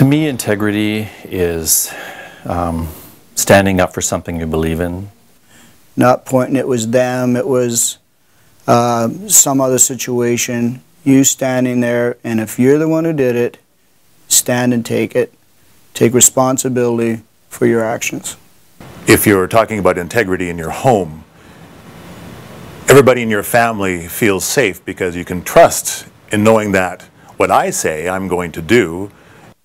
To me, integrity is standing up for something you believe in. Not pointing it was them, it was some other situation. You standing there, and if you're the one who did it, stand and take it. Take responsibility for your actions. If you're talking about integrity in your home, everybody in your family feels safe because you can trust in knowing that what I say I'm going to do.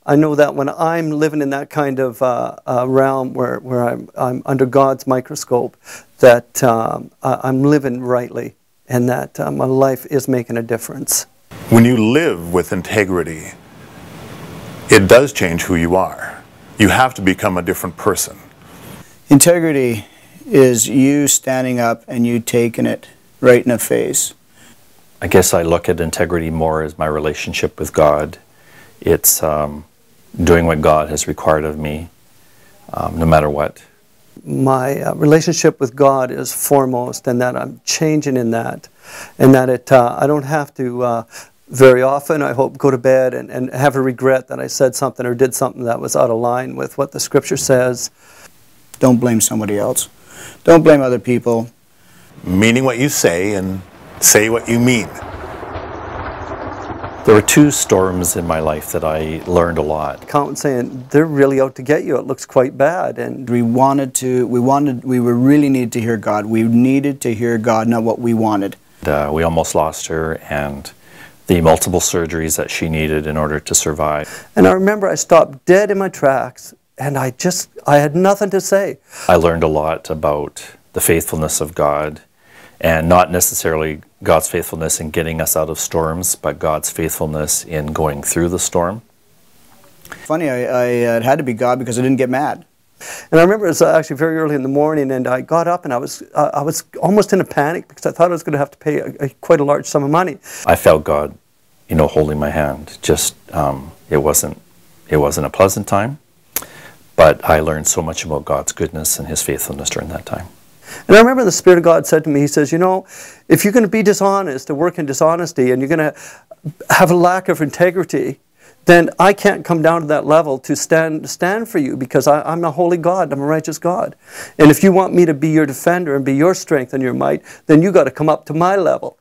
I know that when I'm living in that kind of realm where I'm under God's microscope, that I'm living rightly and that my life is making a difference. When you live with integrity, it does change who you are. You have to become a different person. Integrity is you standing up and you taking it right in the face. I guess I look at integrity more as my relationship with God. It's doing what God has required of me, no matter what. My relationship with God is foremost, and that I'm changing in that, and that I don't have to very often, I hope, go to bed and have a regret that I said something or did something that was out of line with what the Scripture says. Don't blame somebody else. Don't blame other people. Meaning what you say and say what you mean. There were two storms in my life that I learned a lot. Accountant saying, they're really out to get you, it looks quite bad. And we really needed to hear God. We needed to hear God, not what we wanted. We almost lost her, and the multiple surgeries that she needed in order to survive. And I remember I stopped dead in my tracks, and I had nothing to say. I learned a lot about the faithfulness of God, and not necessarily God's faithfulness in getting us out of storms, but God's faithfulness in going through the storm. Funny, it had to be God because I didn't get mad. And I remember it was actually very early in the morning, and I got up and I was almost in a panic because I thought I was going to have to pay quite a large sum of money. I felt God, holding my hand. Just it wasn't a pleasant time, but I learned so much about God's goodness and His faithfulness during that time. And I remember the Spirit of God said to me, He says, if you're going to be dishonest, to work in dishonesty, and you're going to have a lack of integrity, then I can't come down to that level to stand for you, because I'm a holy God, I'm a righteous God. And if you want me to be your defender and be your strength and your might, then you got to come up to my level.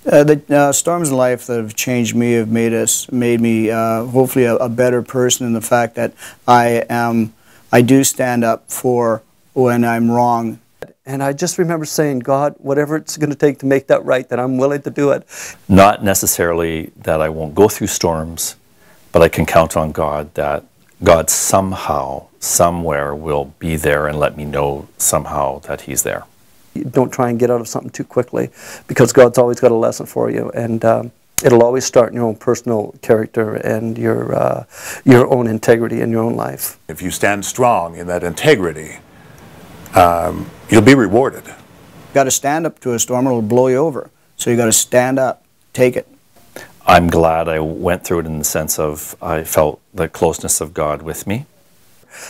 The storms in life that have changed me have made me hopefully a better person in the fact that I do stand up for when I'm wrong. And I just remember saying, God, whatever it's going to take to make that right, that I'm willing to do it. Not necessarily that I won't go through storms, but I can count on God that God somehow, somewhere will be there and let me know somehow that He's there. Don't try and get out of something too quickly, because God's always got a lesson for you, and it'll always start in your own personal character and your own integrity in your own life. If you stand strong in that integrity, you'll be rewarded. You got to stand up to a storm, or it'll blow you over. So you got to stand up, take it. I'm glad I went through it in the sense of I felt the closeness of God with me.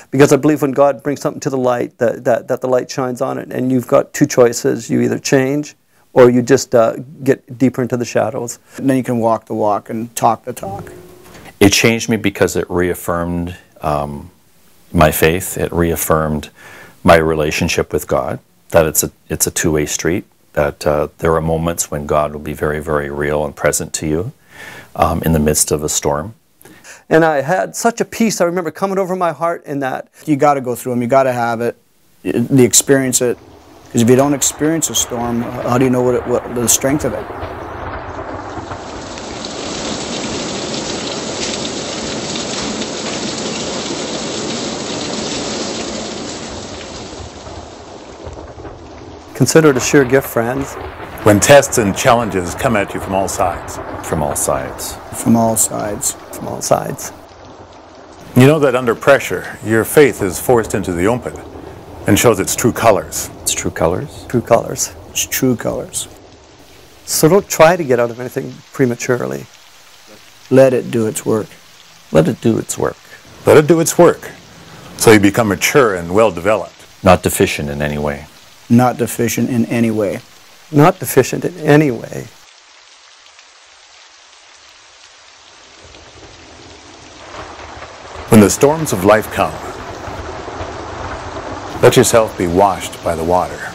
Because I believe when God brings something to the light, that the light shines on it, and you've got two choices. You either change, or you just get deeper into the shadows. And then you can walk the walk and talk the talk. It changed me because it reaffirmed my faith. It reaffirmed my relationship with God, that it's a two-way street, that there are moments when God will be very, very real and present to you in the midst of a storm. And I had such a peace, I remember, coming over my heart in that. You got to go through them, you got to have it, experience it, because if you don't experience a storm, how do you know what the strength of it? Consider it a sheer gift, friends. When tests and challenges come at you from all sides. From all sides. From all sides. From all sides. You know that under pressure, your faith is forced into the open and shows its true colors. Its true colors? True colors. Its true colors. So don't try to get out of anything prematurely. Let it do its work. Let it do its work. Let it do its work, so you become mature and well-developed. Not deficient in any way. Not deficient in any way. Not deficient in any way. When the storms of life come, let yourself be washed by the water.